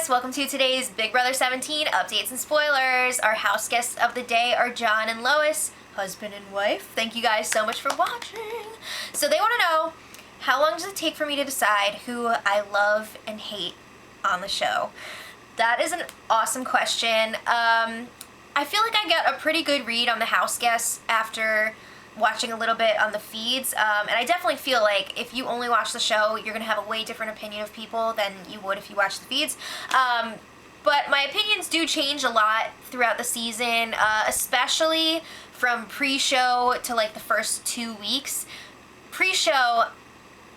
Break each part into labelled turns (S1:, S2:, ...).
S1: guys, welcome to today's Big Brother 17 updates and spoilers. Our house guests of the day are John and Lois, husband and wife. Thank you guys so much for watching. So they want to know, how long does it take for me to decide who I love and hate on the show? That is an awesome question. I feel like I got a pretty good read on the house guests after watching a little bit on the feeds, and I definitely feel like if you only watch the show, you're going to have a way different opinion of people than you would if you watch the feeds. But my opinions do change a lot throughout the season, especially from pre-show to like the first 2 weeks. Pre-show,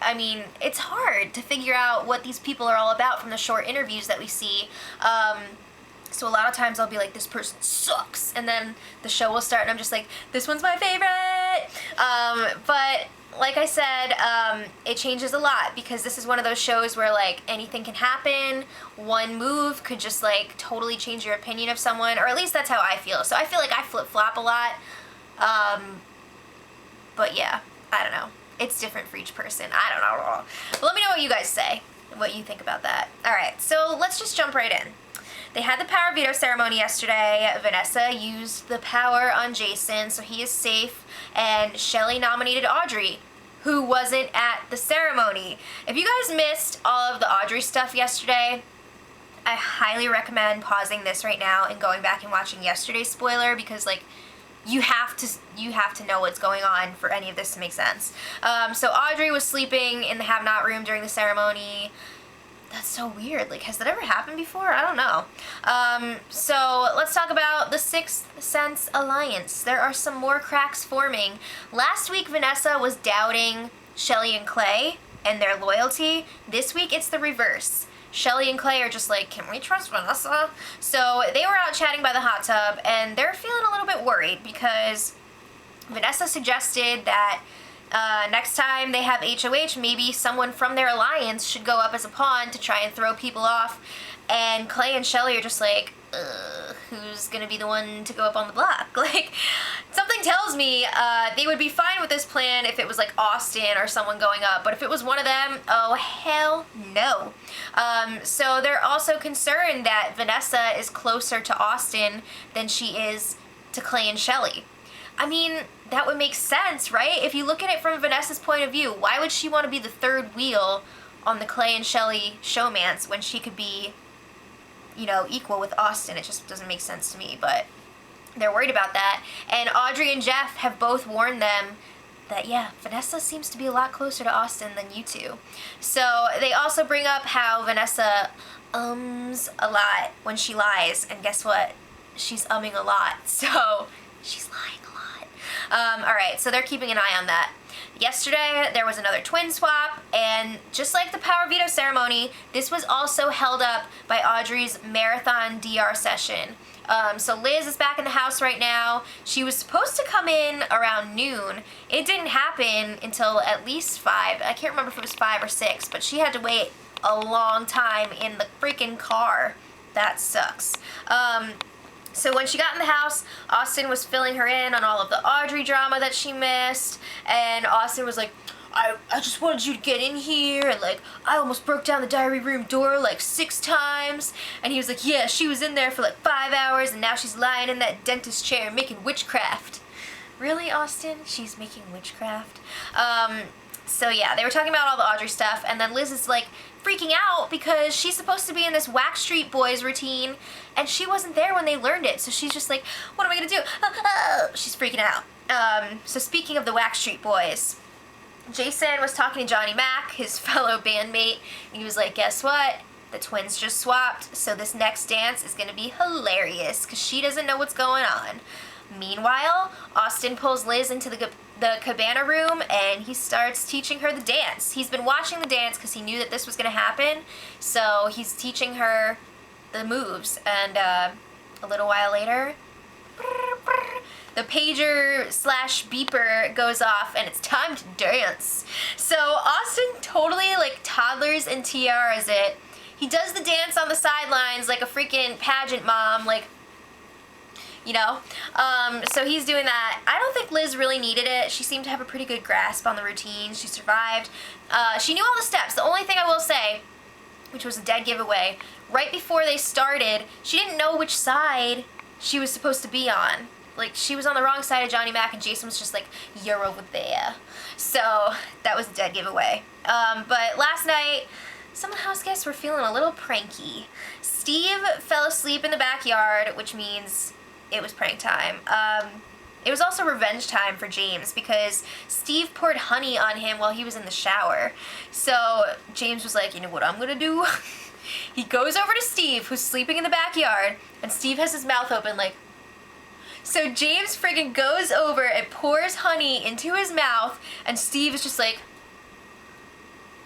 S1: I mean, it's hard to figure out what these people are all about from the short interviews that we see. So a lot of times I'll be like, this person sucks, and then the show will start and I'm just like, this one's my favorite. But like I said, it changes a lot because this is one of those shows where like anything can happen. One move could just like totally change your opinion of someone, or at least that's how I feel. So I feel like I flip-flop a lot. But yeah, I don't know. It's different for each person. I don't know. But let me know what you guys say, what you think about that. All right, so let's just jump right in. They had the power veto ceremony yesterday. Vanessa used the power on Jason, so he is safe, and Shelly nominated Audrey, who wasn't at the ceremony. If you guys missed all of the Audrey stuff yesterday, I highly recommend pausing this right now and going back and watching yesterday's spoiler, because like you have to know what's going on for any of this to make sense. So Audrey was sleeping in the have-not room during the ceremony. That's so weird. Like, has that ever happened before? I don't know. So let's talk about the Sixth Sense Alliance. There are some more cracks forming. Last week, Vanessa was doubting Shelly and Clay and their loyalty. This week, it's the reverse. Shelly and Clay are just like, can we trust Vanessa? So they were out chatting by the hot tub, and they're feeling a little bit worried because Vanessa suggested that next time they have HOH, maybe someone from their alliance should go up as a pawn to try and throw people off. And Clay and Shelly are just like, who's gonna be the one to go up on the block? Like, something tells me they would be fine with this plan if it was like Austin or someone going up. But if it was one of them, oh hell no. So they're also concerned that Vanessa is closer to Austin than she is to Clay and Shelly. I mean, that would make sense, right? If you look at it from Vanessa's point of view, why would she want to be the third wheel on the Clay and Shelly showmance when she could be, you know, equal with Austin? It just doesn't make sense to me, but they're worried about that. And Audrey and Jeff have both warned them that, yeah, Vanessa seems to be a lot closer to Austin than you two. So they also bring up how Vanessa ums a lot when she lies, and guess what? She's umming a lot, so she's lying a lot. Alright, so they're keeping an eye on that. Yesterday, there was another twin swap, and just like the power veto ceremony, this was also held up by Audrey's marathon DR session. So Liz is back in the house right now. She was supposed to come in around noon. It didn't happen until at least 5. I can't remember if it was 5 or 6, but she had to wait a long time in the freaking car. That sucks. So when she got in the house, Austin was filling her in on all of the Audrey drama that she missed, and Austin was like, I just wanted you to get in here, and like, I almost broke down the diary room door like 6 times, and he was like, yeah, she was in there for like 5 hours, and now she's lying in that dentist chair making witchcraft. Really, Austin? She's making witchcraft? So yeah, they were talking about all the Audrey stuff, and then Liz is like freaking out because she's supposed to be in this Wax Street Boys routine, and she wasn't there when they learned it, so she's just like, what am I gonna do? She's freaking out. So speaking of the Wax Street Boys, Jason was talking to Johnny Mac, his fellow bandmate, and he was like, guess what? The twins just swapped, so this next dance is gonna be hilarious because she doesn't know what's going on. Meanwhile, Austin pulls Liz into the cabana room, and he starts teaching her the dance. He's been watching the dance because he knew that this was going to happen, so he's teaching her the moves. And a little while later, the pager / beeper goes off, and it's time to dance. So Austin totally like toddlers and tiaras it. He does the dance on the sidelines like a freaking pageant mom, like, you know? So he's doing that. I don't think Liz really needed it. She seemed to have a pretty good grasp on the routine. She survived. She knew all the steps. The only thing I will say which was a dead giveaway. Right before they started, she didn't know which side she was supposed to be on. Like, she was on the wrong side of Johnny Mac, and Jason was just like, you're over there. So, that was a dead giveaway. But last night, some of the house guests were feeling a little pranky. Steve fell asleep in the backyard, which means it was prank time. It was also revenge time for James because Steve poured honey on him while he was in the shower. So James was like, you know what I'm gonna do? He goes over to Steve, who's sleeping in the backyard, and Steve has his mouth open like... So James friggin' goes over and pours honey into his mouth, and Steve is just like,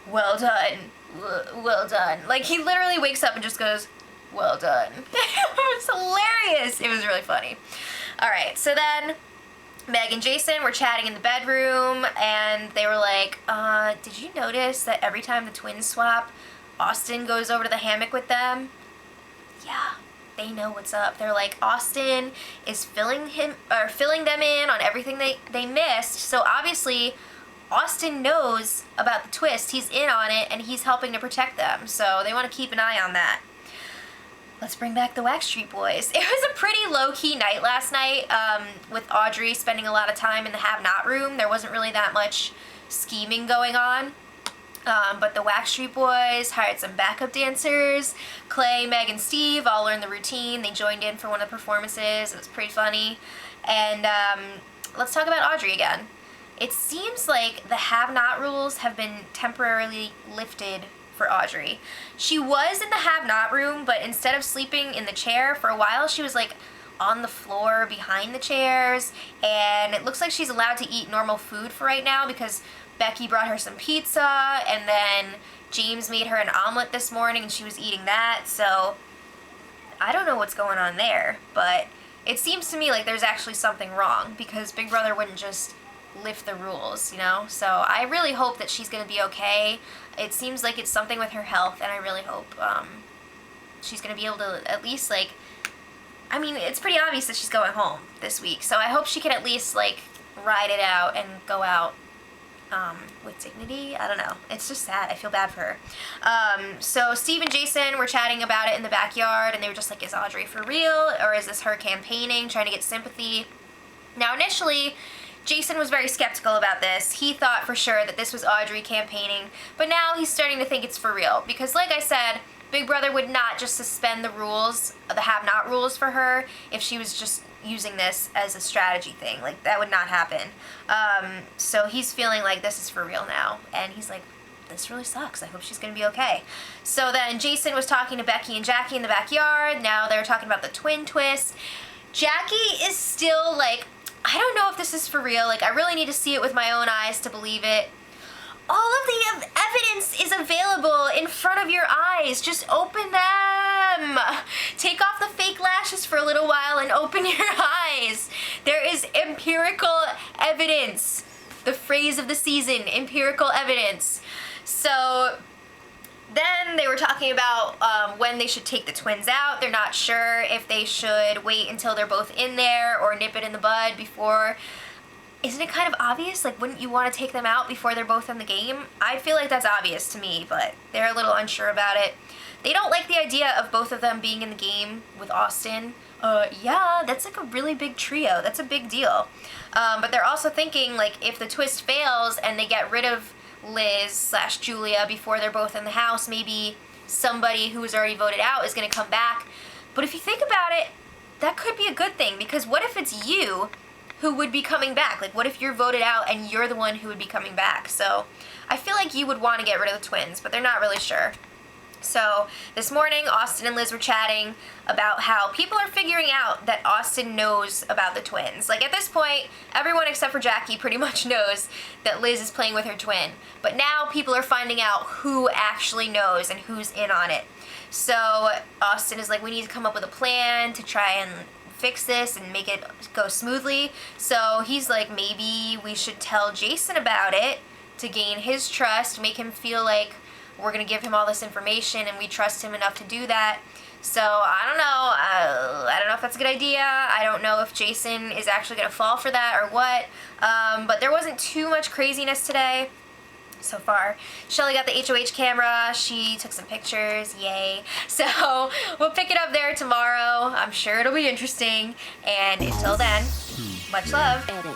S1: well done, well done. Like, he literally wakes up and just goes, well done. It was hilarious. It was really funny. All right, so then Meg and Jason were chatting in the bedroom, and they were like, did you notice that every time the twins swap, Austin goes over to the hammock with them? Yeah, they know what's up. They're like, Austin is filling them in on everything they missed, so obviously Austin knows about the twist. He's in on it, and he's helping to protect them, so they want to keep an eye on that. Let's bring back the Wax Street Boys. It was a pretty low-key night last night, with Audrey spending a lot of time in the have-not room. There wasn't really that much scheming going on. But the Wax Street Boys hired some backup dancers. Clay, Meg, and Steve all learned the routine. They joined in for one of the performances. It was pretty funny. And let's talk about Audrey again. It seems like the have-not rules have been temporarily lifted for Audrey. She was in the have-not room, but instead of sleeping in the chair for a while, she was like on the floor behind the chairs, and it looks like she's allowed to eat normal food for right now because Becky brought her some pizza, and then James made her an omelet this morning, and she was eating that, so I don't know what's going on there, but it seems to me like there's actually something wrong because Big Brother wouldn't just lift the rules, you know? So I really hope that she's gonna be okay. It seems like it's something with her health, and I really hope she's gonna be able to at least, like, I mean, it's pretty obvious that she's going home this week, so I hope she can at least, like, ride it out and go out with dignity. I don't know. It's just sad. I feel bad for her. So Steve and Jason were chatting about it in the backyard, and they were just like, is Audrey for real, or is this her campaigning, trying to get sympathy? Now, initially, Jason was very skeptical about this. He thought for sure that this was Audrey campaigning, but now he's starting to think it's for real. Because like I said, Big Brother would not just suspend the rules, the have-not rules for her, if she was just using this as a strategy thing. Like, that would not happen. So he's feeling like this is for real now. And he's like, this really sucks. I hope she's going to be okay. So then Jason was talking to Becky and Jackie in the backyard. Now they're talking about the twin twist. Jackie is still like, I don't know if this is for real. Like, I really need to see it with my own eyes to believe it. All of the evidence is available in front of your eyes. Just open them. Take off the fake lashes for a little while and open your eyes. There is empirical evidence. The phrase of the season, empirical evidence. So then they were talking about when they should take the twins out. They're not sure if they should wait until they're both in there or nip it in the bud before. Isn't it kind of obvious? Like, wouldn't you want to take them out before they're both in the game? I feel like that's obvious to me, but they're a little unsure about it. They don't like the idea of both of them being in the game with Austin. Yeah, that's like a really big trio. That's a big deal. But they're also thinking, like, if the twist fails and they get rid of Liz/Julia before they're both in the house, maybe somebody who was already voted out is going to come back. But if you think about it, that could be a good thing, because what if it's you who would be coming back? Like, what if you're voted out and you're the one who would be coming back? So I feel like you would want to get rid of the twins, but they're not really sure. So this morning, Austin and Liz were chatting about how people are figuring out that Austin knows about the twins. Like, at this point, everyone except for Jackie pretty much knows that Liz is playing with her twin. But now people are finding out who actually knows and who's in on it. So Austin is like, we need to come up with a plan to try and fix this and make it go smoothly. So he's like, maybe we should tell Jason about it to gain his trust, make him feel like we're going to give him all this information and we trust him enough to do that. So I don't know. I don't know if that's a good idea. I don't know if Jason is actually going to fall for that or what. But there wasn't too much craziness today. so far. Shelly got the HOH camera. She took some pictures. Yay. So we'll pick it up there tomorrow. I'm sure it'll be interesting. And until then, much love.
S2: Edit.